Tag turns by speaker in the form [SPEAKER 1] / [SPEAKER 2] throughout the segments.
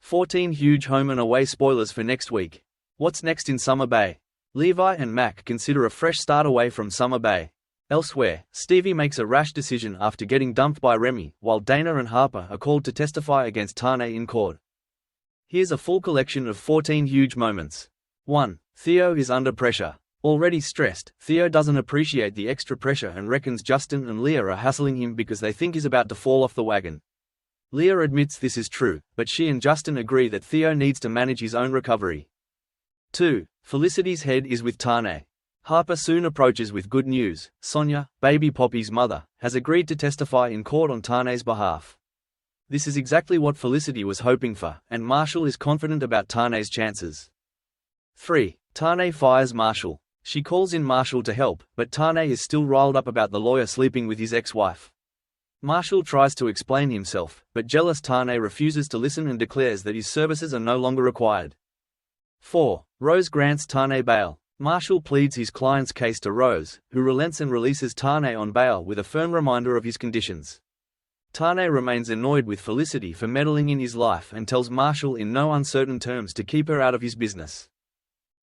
[SPEAKER 1] 14 huge home and away spoilers for next week. What's next in Summer Bay? Levi and Mac consider a fresh start away from Summer Bay. Elsewhere, Stevie makes a rash decision after getting dumped by Remy, while Dana and Harper are called to testify against Tane in court. Here's a full collection of 14 huge moments. 1. Theo is under pressure. Already stressed, Theo doesn't appreciate the extra pressure and reckons Justin and Leah are hassling him because they think he's about to fall off the wagon. Leah admits this is true, but she and Justin agree that Theo needs to manage his own recovery. 2. Felicity's head is with Tane. Harper soon approaches with good news. Sonia, baby Poppy's mother, has agreed to testify in court on Tane's behalf. This is exactly what Felicity was hoping for, and Marshall is confident about Tane's chances. 3. Tane fires Marshall. She calls in Marshall to help, but Tane is still riled up about the lawyer sleeping with his ex-wife. Marshall tries to explain himself, but jealous Tane refuses to listen and declares that his services are no longer required. 4. Rose grants Tane bail. Marshall pleads his client's case to Rose, who relents and releases Tane on bail with a firm reminder of his conditions. Tane remains annoyed with Felicity for meddling in his life and tells Marshall in no uncertain terms to keep her out of his business.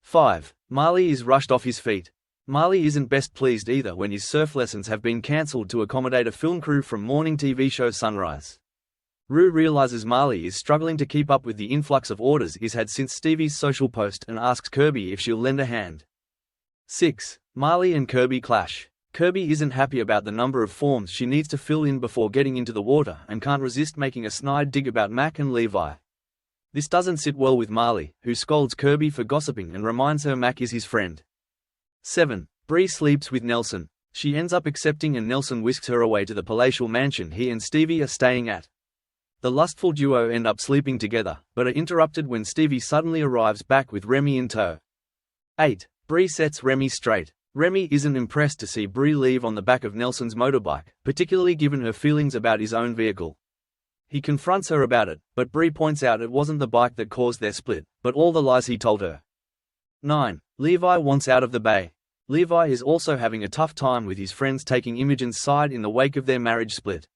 [SPEAKER 1] 5. Marley is rushed off his feet. Marley isn't best pleased either when his surf lessons have been cancelled to accommodate a film crew from morning TV show Sunrise. Rue realizes Marley is struggling to keep up with the influx of orders he's had since Stevie's social post and asks Kirby if she'll lend a hand. 6. Marley and Kirby clash. Kirby isn't happy about the number of forms she needs to fill in before getting into the water and can't resist making a snide dig about Mac and Levi. This doesn't sit well with Marley, who scolds Kirby for gossiping and reminds her Mac is his friend. 7. Bree sleeps with Nelson. She ends up accepting and Nelson whisks her away to the palatial mansion he and Stevie are staying at. The lustful duo end up sleeping together, but are interrupted when Stevie suddenly arrives back with Remy in tow. 8. Bree sets Remy straight. Remy isn't impressed to see Bree leave on the back of Nelson's motorbike, particularly given her feelings about his own vehicle. He confronts her about it, but Bree points out it wasn't the bike that caused their split, but all the lies he told her. 9. Levi wants out of the bay. Levi is also having a tough time with his friends taking Imogen's side in the wake of their marriage split.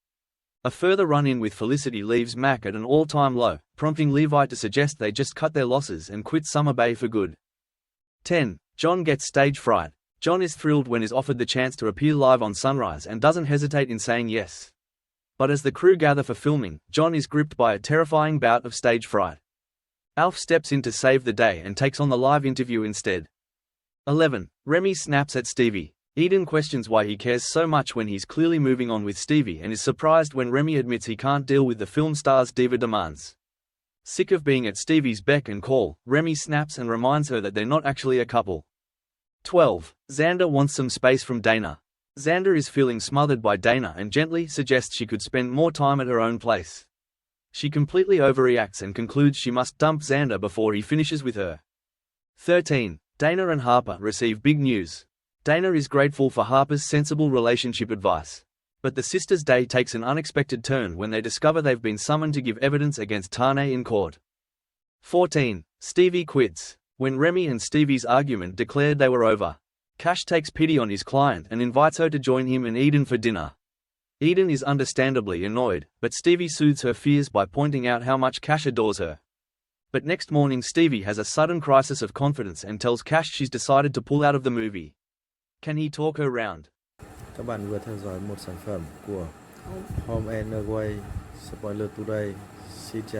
[SPEAKER 1] A further run-in with Felicity leaves Mac at an all-time low, prompting Levi to suggest they just cut their losses and quit Summer Bay for good. 10. John gets stage fright. John is thrilled when he's offered the chance to appear live on Sunrise and doesn't hesitate in saying yes. But as the crew gather for filming, John is gripped by a terrifying bout of stage fright. Alf steps in to save the day and takes on the live interview instead. 11. Remy snaps at Stevie. Eden questions why he cares so much when he's clearly moving on with Stevie and is surprised when Remy admits he can't deal with the film star's diva demands. Sick of being at Stevie's beck and call, Remy snaps and reminds her that they're not actually a couple. 12. Xander wants some space from Dana. Xander is feeling smothered by Dana and gently suggests she could spend more time at her own place. She completely overreacts and concludes she must dump Xander before he finishes with her. 13. Dana and Harper receive big news. Dana is grateful for Harper's sensible relationship advice. But the sisters' day takes an unexpected turn when they discover they've been summoned to give evidence against Tane in court. 14. Stevie quits. When Remy and Stevie's argument declared they were over, Cash takes pity on his client and invites her to join him and Eden for dinner. Eden is understandably annoyed, but Stevie soothes her fears by pointing out how much Cash adores her. But next morning Stevie has a sudden crisis of confidence and tells Cash she's decided to pull out of the movie. Can he talk her round?
[SPEAKER 2] Các bạn vừa theo dõi một sản phẩm của Home and Away Spoiler Today. Xin chào.